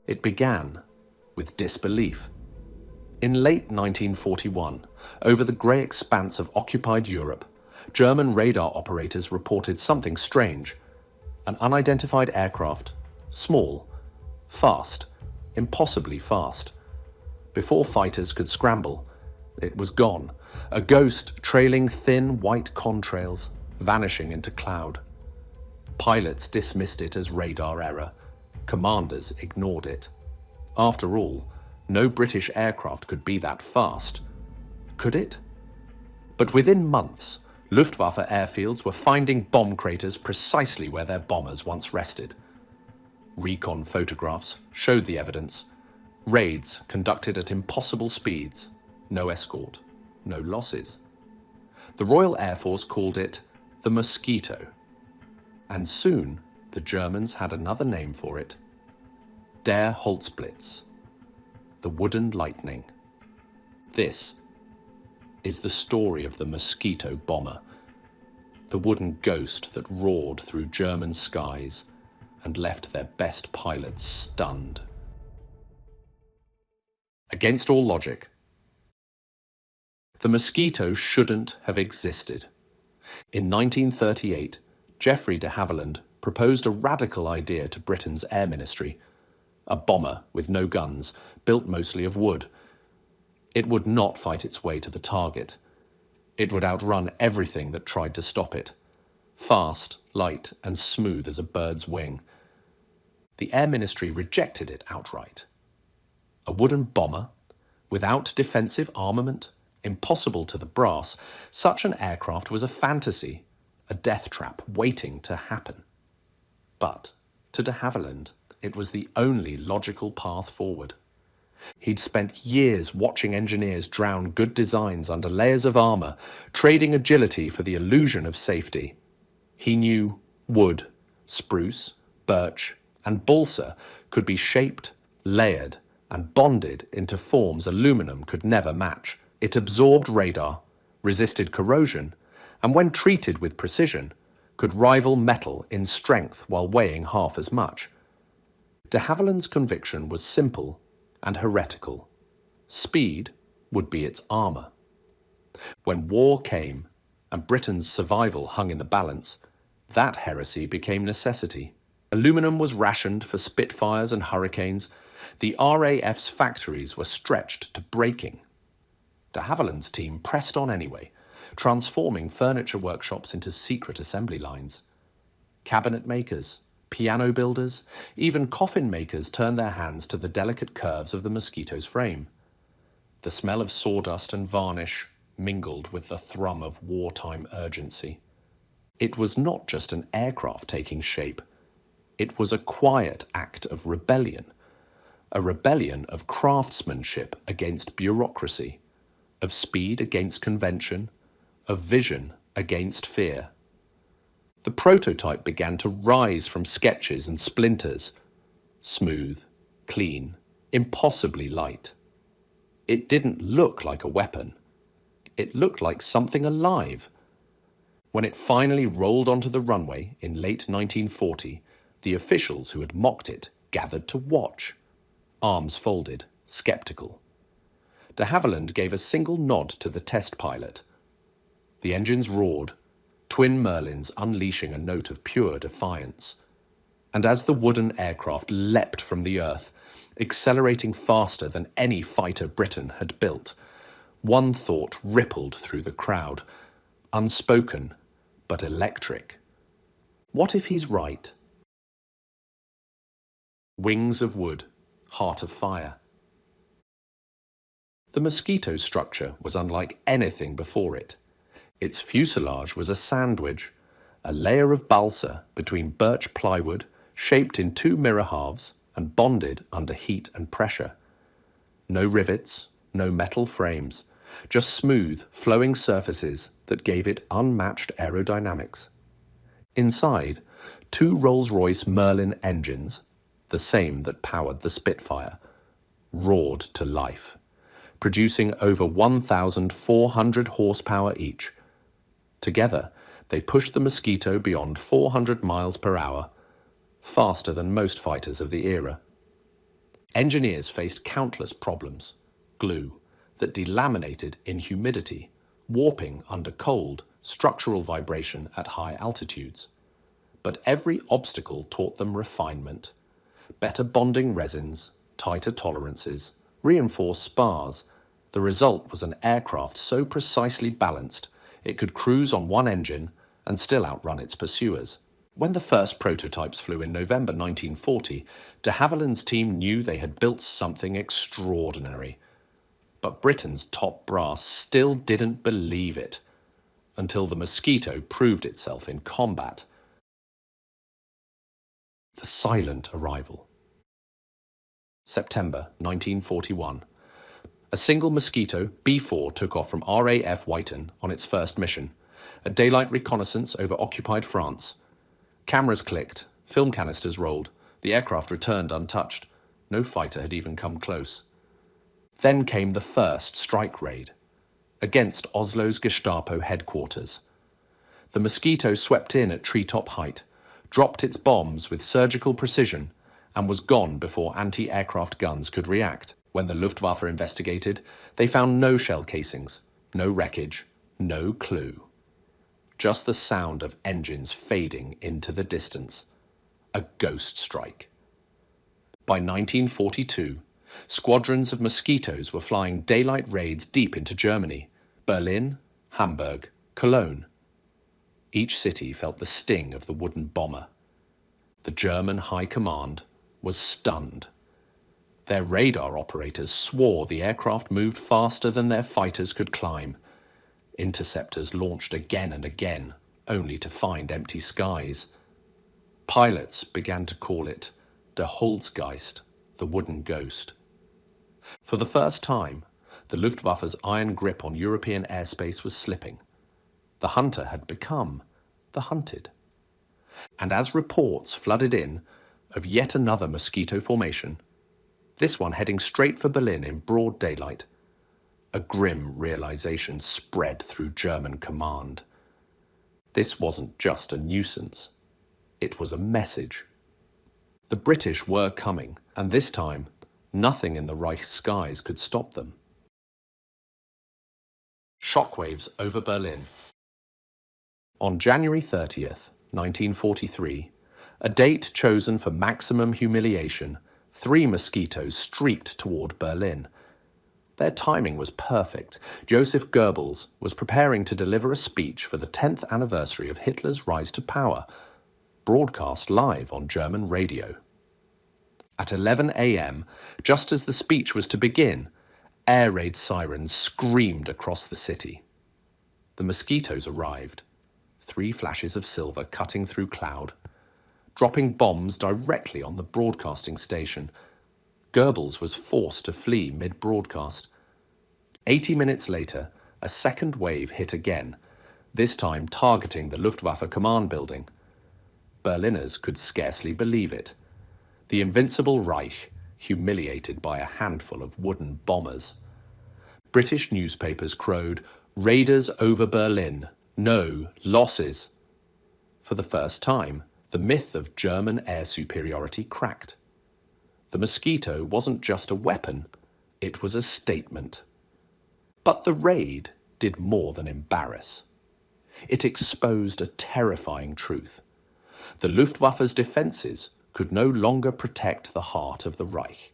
It began with disbelief. In late 1941, over the grey expanse of occupied Europe, German radar operators reported something strange. An unidentified aircraft, small, fast, impossibly fast. Before fighters could scramble, it was gone, a ghost trailing thin white contrails, vanishing into cloud. Pilots dismissed it as radar error. Commanders ignored it. After all, no British aircraft could be that fast. Could it? But within months, Luftwaffe airfields were finding bomb craters precisely where their bombers once rested. Recon photographs showed the evidence. Raids conducted at impossible speeds. No escort, no losses. The Royal Air Force called it the Mosquito. And soon, the Germans had another name for it. Der Holzblitz, the wooden lightning. This is the story of the Mosquito bomber, the wooden ghost that roared through German skies and left their best pilots stunned. Against all logic, the Mosquito shouldn't have existed. In 1938, Geoffrey de Havilland proposed a radical idea to Britain's Air Ministry. A bomber with no guns, built mostly of wood. It would not fight its way to the target. It would outrun everything that tried to stop it. Fast, light, and smooth as a bird's wing. The Air Ministry rejected it outright. A wooden bomber, without defensive armament, impossible to the brass, such an aircraft was a fantasy, a death trap waiting to happen. But to de Havilland, it was the only logical path forward. He'd spent years watching engineers drown good designs under layers of armor, trading agility for the illusion of safety. He knew wood, spruce, birch, and balsa could be shaped, layered, and bonded into forms aluminum could never match. It absorbed radar, resisted corrosion, and when treated with precision, could rival metal in strength while weighing half as much. De Havilland's conviction was simple and heretical. Speed would be its armor. When war came and Britain's survival hung in the balance, that heresy became necessity. Aluminum was rationed for Spitfires and Hurricanes. The RAF's factories were stretched to breaking. De Havilland's team pressed on anyway, transforming furniture workshops into secret assembly lines. Cabinet makers, piano builders, even coffin makers turned their hands to the delicate curves of the Mosquito's frame. The smell of sawdust and varnish mingled with the thrum of wartime urgency. It was not just an aircraft taking shape. It was a quiet act of rebellion, a rebellion of craftsmanship against bureaucracy, of speed against convention, of vision against fear. The prototype began to rise from sketches and splinters, smooth, clean, impossibly light. It didn't look like a weapon. It looked like something alive. When it finally rolled onto the runway in late 1940, the officials who had mocked it gathered to watch, arms folded, skeptical. De Havilland gave a single nod to the test pilot. The engines roared, twin Merlins unleashing a note of pure defiance. And as the wooden aircraft leapt from the earth, accelerating faster than any fighter Britain had built, one thought rippled through the crowd, unspoken but electric. What if he's right? Wings of wood, heart of fire. The Mosquito structure was unlike anything before it. Its fuselage was a sandwich, a layer of balsa between birch plywood, shaped in two mirror halves and bonded under heat and pressure. No rivets, no metal frames, just smooth, flowing surfaces that gave it unmatched aerodynamics. Inside, two Rolls-Royce Merlin engines, the same that powered the Spitfire, roared to life, producing over 1,400 horsepower each. Together, they pushed the Mosquito beyond 400 miles per hour, faster than most fighters of the era. Engineers faced countless problems: glue that delaminated in humidity, warping under cold, structural vibration at high altitudes. But every obstacle taught them refinement: better bonding resins, tighter tolerances, reinforced spars. The result was an aircraft so precisely balanced it could cruise on one engine and still outrun its pursuers. When the first prototypes flew in November 1940, de Havilland's team knew they had built something extraordinary. But Britain's top brass still didn't believe it until the Mosquito proved itself in combat. The silent arrival. September 1941. A single Mosquito B-4 took off from RAF Whiten on its first mission, a daylight reconnaissance over occupied France. Cameras clicked, film canisters rolled, the aircraft returned untouched. No fighter had even come close. Then came the first strike raid, against Oslo's Gestapo headquarters. The Mosquito swept in at treetop height, dropped its bombs with surgical precision, and was gone before anti-aircraft guns could react. When the Luftwaffe investigated, they found no shell casings, no wreckage, no clue. Just the sound of engines fading into the distance. A ghost strike. By 1942, squadrons of Mosquitoes were flying daylight raids deep into Germany: Berlin, Hamburg, Cologne. Each city felt the sting of the wooden bomber. The German High Command was stunned. Their radar operators swore the aircraft moved faster than their fighters could climb. Interceptors launched again and again, only to find empty skies. Pilots began to call it Der Holzgeist, the wooden ghost. For the first time, the Luftwaffe's iron grip on European airspace was slipping. The hunter had become the hunted. And as reports flooded in of yet another Mosquito formation, this one heading straight for Berlin in broad daylight, a grim realization spread through German command. This wasn't just a nuisance. It was a message. The British were coming, and this time, nothing in the Reich skies could stop them. Shockwaves over Berlin. On January 30th, 1943, a date chosen for maximum humiliation, 3 Mosquitoes streaked toward Berlin. Their timing was perfect. Joseph Goebbels was preparing to deliver a speech for the 10th anniversary of Hitler's rise to power, broadcast live on German radio. At 11 a.m., just as the speech was to begin, air raid sirens screamed across the city. The Mosquitoes arrived, 3 flashes of silver cutting through cloud, dropping bombs directly on the broadcasting station. Goebbels was forced to flee mid-broadcast. 80 minutes later, a second wave hit again, this time targeting the Luftwaffe command building. Berliners could scarcely believe it. The invincible Reich, humiliated by a handful of wooden bombers. British newspapers crowed, "Raiders over Berlin, no losses." For the first time, the myth of German air superiority cracked. The Mosquito wasn't just a weapon, it was a statement. But the raid did more than embarrass. It exposed a terrifying truth. The Luftwaffe's defenses could no longer protect the heart of the Reich.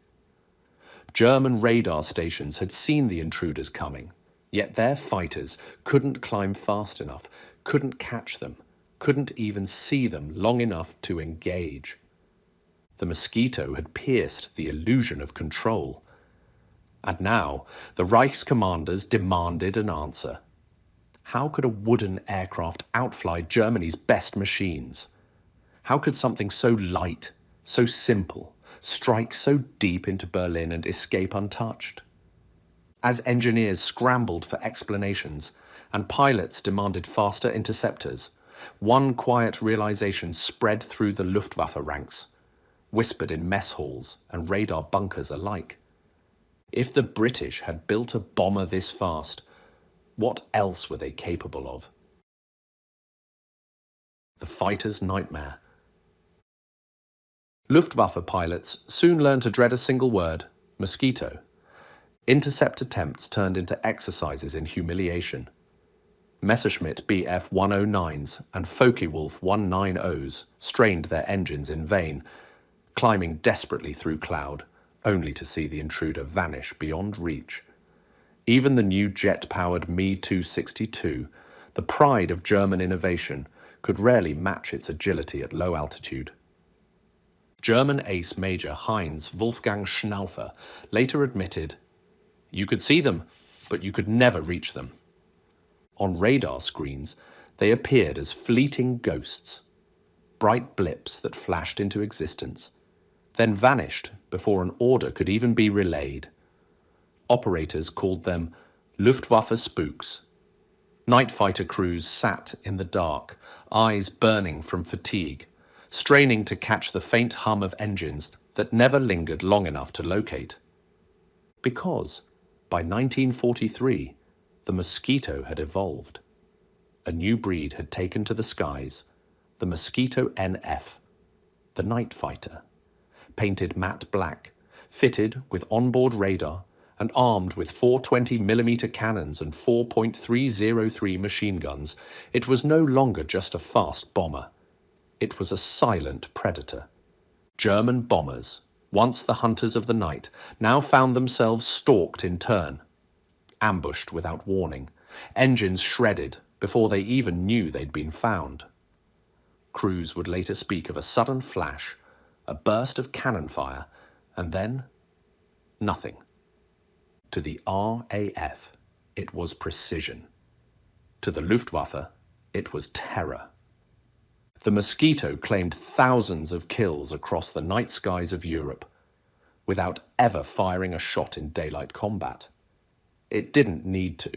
German radar stations had seen the intruders coming, yet their fighters couldn't climb fast enough, couldn't catch them, couldn't even see them long enough to engage. The Mosquito had pierced the illusion of control. And now the Reich's commanders demanded an answer. How could a wooden aircraft outfly Germany's best machines? How could something so light, so simple, strike so deep into Berlin and escape untouched? As engineers scrambled for explanations and pilots demanded faster interceptors, one quiet realization spread through the Luftwaffe ranks, whispered in mess halls and radar bunkers alike. If the British had built a bomber this fast, what else were they capable of? The fighter's nightmare. Luftwaffe pilots soon learned to dread a single word: mosquito. Intercept attempts turned into exercises in humiliation. Messerschmitt Bf 109s and Focke-Wulf 190s strained their engines in vain, climbing desperately through cloud, only to see the intruder vanish beyond reach. Even the new jet-powered Me-262, the pride of German innovation, could rarely match its agility at low altitude. German ace Major Heinz Wolfgang Schnaufer later admitted, "You could see them, but you could never reach them." On radar screens, they appeared as fleeting ghosts, bright blips that flashed into existence, then vanished before an order could even be relayed. Operators called them Luftwaffe spooks. Night fighter crews sat in the dark, eyes burning from fatigue, straining to catch the faint hum of engines that never lingered long enough to locate. Because, by 1943, the Mosquito had evolved. A new breed had taken to the skies, the Mosquito NF, the night fighter, painted matte black, fitted with onboard radar, and armed with 420mm cannons and 4.303 machine guns. It was no longer just a fast bomber. It was a silent predator. German bombers, once the hunters of the night, now found themselves stalked in turn, ambushed without warning, engines shredded before they even knew they'd been found. Crews would later speak of a sudden flash, a burst of cannon fire, and then nothing. To the RAF, it was precision. To the Luftwaffe, it was terror. The Mosquito claimed thousands of kills across the night skies of Europe, without ever firing a shot in daylight combat. It didn't need to.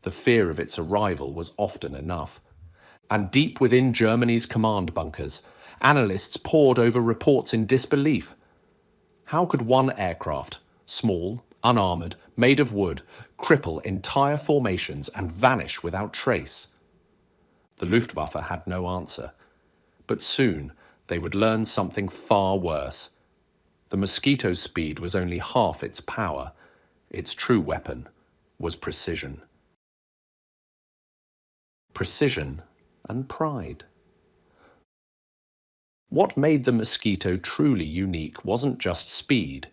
The fear of its arrival was often enough. And deep within Germany's command bunkers, analysts pored over reports in disbelief. How could one aircraft, small, unarmored, made of wood, cripple entire formations and vanish without trace? The Luftwaffe had no answer, but soon they would learn something far worse. The Mosquito's speed was only half its power. Its true weapon was precision. Precision and pride. What made the Mosquito truly unique wasn't just speed,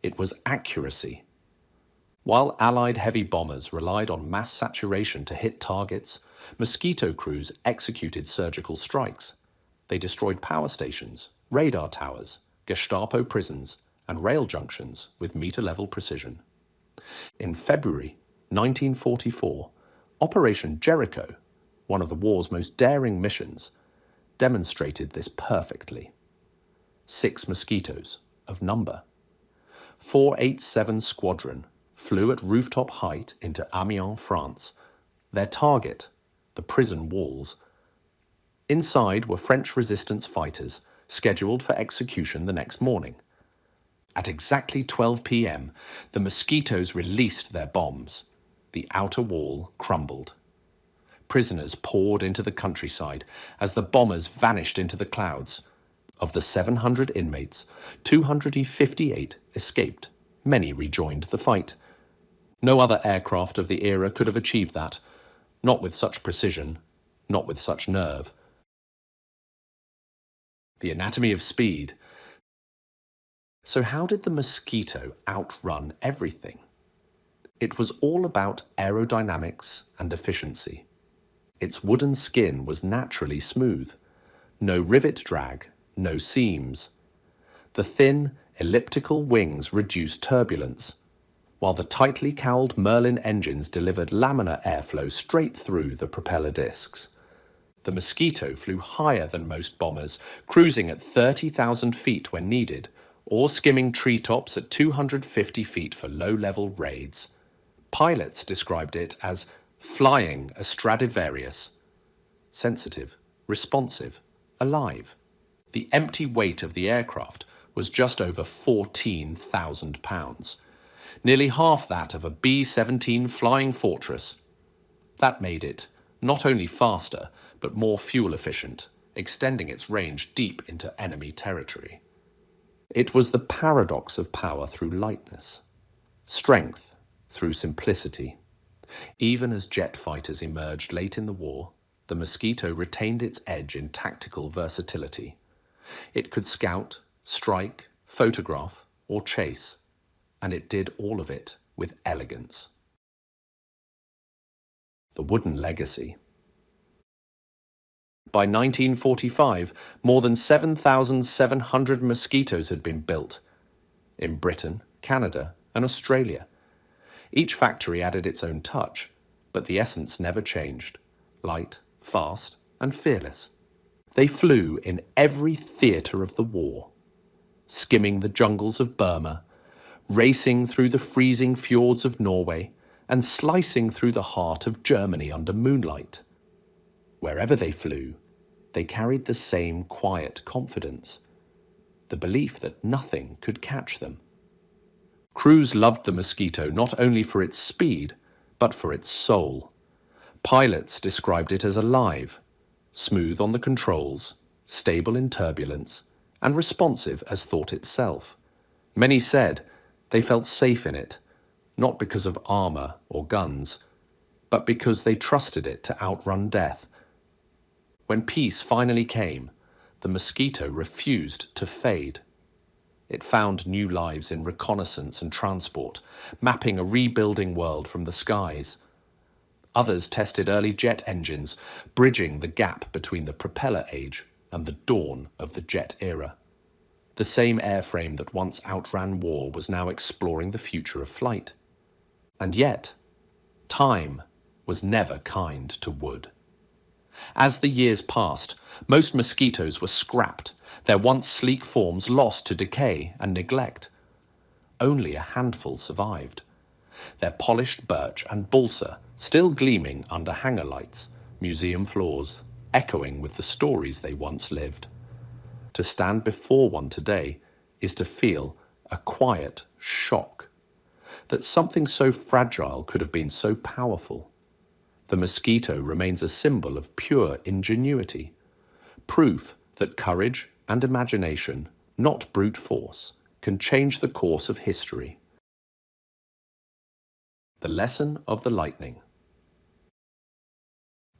it was accuracy. While Allied heavy bombers relied on mass saturation to hit targets, Mosquito crews executed surgical strikes. They destroyed power stations, radar towers, Gestapo prisons, and rail junctions with meter-level precision. In February 1944, Operation Jericho, one of the war's most daring missions, demonstrated this perfectly. 6 Mosquitoes, of number. 487 Squadron flew at rooftop height into Amiens, France. Their target, the prison walls. Inside were French resistance fighters, scheduled for execution the next morning. At exactly 12 p.m., the Mosquitoes released their bombs. The outer wall crumbled. Prisoners poured into the countryside as the bombers vanished into the clouds. Of the 700 inmates, 258 escaped. Many rejoined the fight. No other aircraft of the era could have achieved that. Not with such precision, not with such nerve. The anatomy of speed. So how did the Mosquito outrun everything? It was all about aerodynamics and efficiency. Its wooden skin was naturally smooth. No rivet drag, no seams. The thin, elliptical wings reduced turbulence, while the tightly cowled Merlin engines delivered laminar airflow straight through the propeller discs. The Mosquito flew higher than most bombers, cruising at 30,000 feet when needed, or skimming treetops at 250 feet for low-level raids. Pilots described it as flying a Stradivarius. Sensitive, responsive, alive. The empty weight of the aircraft was just over 14,000 pounds, nearly half that of a B-17 Flying Fortress. That made it not only faster, but more fuel efficient, extending its range deep into enemy territory. It was the paradox of power through lightness, strength through simplicity. Even as jet fighters emerged late in the war, the Mosquito retained its edge in tactical versatility. It could scout, strike, photograph, or chase, and it did all of it with elegance. The wooden legacy. By 1945, more than 7,700 Mosquitoes had been built in Britain, Canada, and Australia. Each factory added its own touch, but the essence never changed: light, fast, and fearless. They flew in every theatre of the war, skimming the jungles of Burma, racing through the freezing fjords of Norway, and slicing through the heart of Germany under moonlight. Wherever they flew, they carried the same quiet confidence, the belief that nothing could catch them. Crews loved the Mosquito not only for its speed, but for its soul. Pilots described it as alive, smooth on the controls, stable in turbulence, and responsive as thought itself. Many said they felt safe in it, not because of armor or guns, but because they trusted it to outrun death. When peace finally came, the Mosquito refused to fade. It found new lives in reconnaissance and transport, mapping a rebuilding world from the skies. Others tested early jet engines, bridging the gap between the propeller age and the dawn of the jet era. The same airframe that once outran war was now exploring the future of flight. And yet, time was never kind to wood. As the years passed, most Mosquitoes were scrapped, their once sleek forms lost to decay and neglect. Only a handful survived, their polished birch and balsa still gleaming under hangar lights, museum floors, echoing with the stories they once lived. To stand before one today is to feel a quiet shock that something so fragile could have been so powerful. The Mosquito remains a symbol of pure ingenuity, proof that courage and imagination, not brute force, can change the course of history. The lesson of the lightning.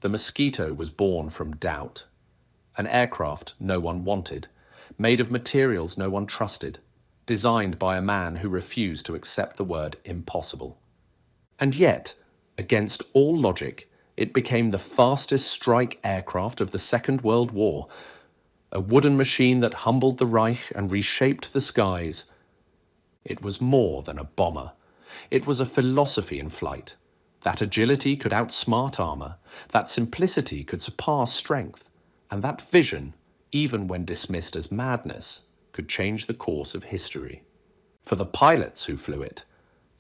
The Mosquito was born from doubt, an aircraft no one wanted, made of materials no one trusted, designed by a man who refused to accept the word impossible. And yet, against all logic, it became the fastest strike aircraft of the Second World War, a wooden machine that humbled the Reich and reshaped the skies. It was more than a bomber. It was a philosophy in flight. That agility could outsmart armor, that simplicity could surpass strength, and that vision, even when dismissed as madness, could change the course of history. For the pilots who flew it,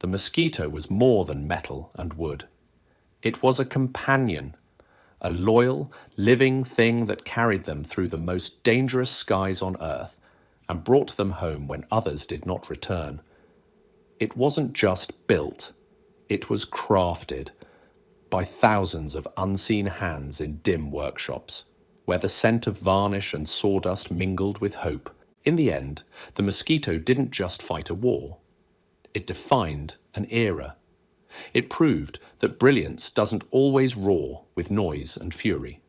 the Mosquito was more than metal and wood. It was a companion, a loyal, living thing that carried them through the most dangerous skies on Earth and brought them home when others did not return. It wasn't just built, it was crafted by thousands of unseen hands in dim workshops, where the scent of varnish and sawdust mingled with hope. In the end, the Mosquito didn't just fight a war. It defined an era. It proved that brilliance doesn't always roar with noise and fury.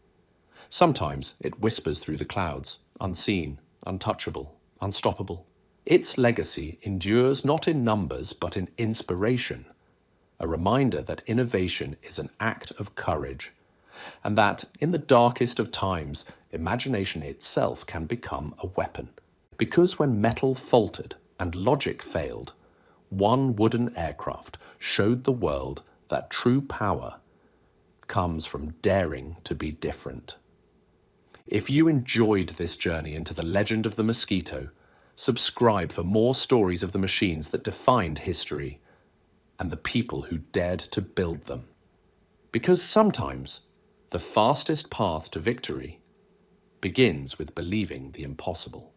Sometimes it whispers through the clouds, unseen, untouchable, unstoppable. Its legacy endures not in numbers but in inspiration, a reminder that innovation is an act of courage, and that in the darkest of times, imagination itself can become a weapon. Because when metal faltered and logic failed, one wooden aircraft showed the world that true power comes from daring to be different. If you enjoyed this journey into the legend of the Mosquito, subscribe for more stories of the machines that defined history and the people who dared to build them. Because sometimes the fastest path to victory begins with believing the impossible.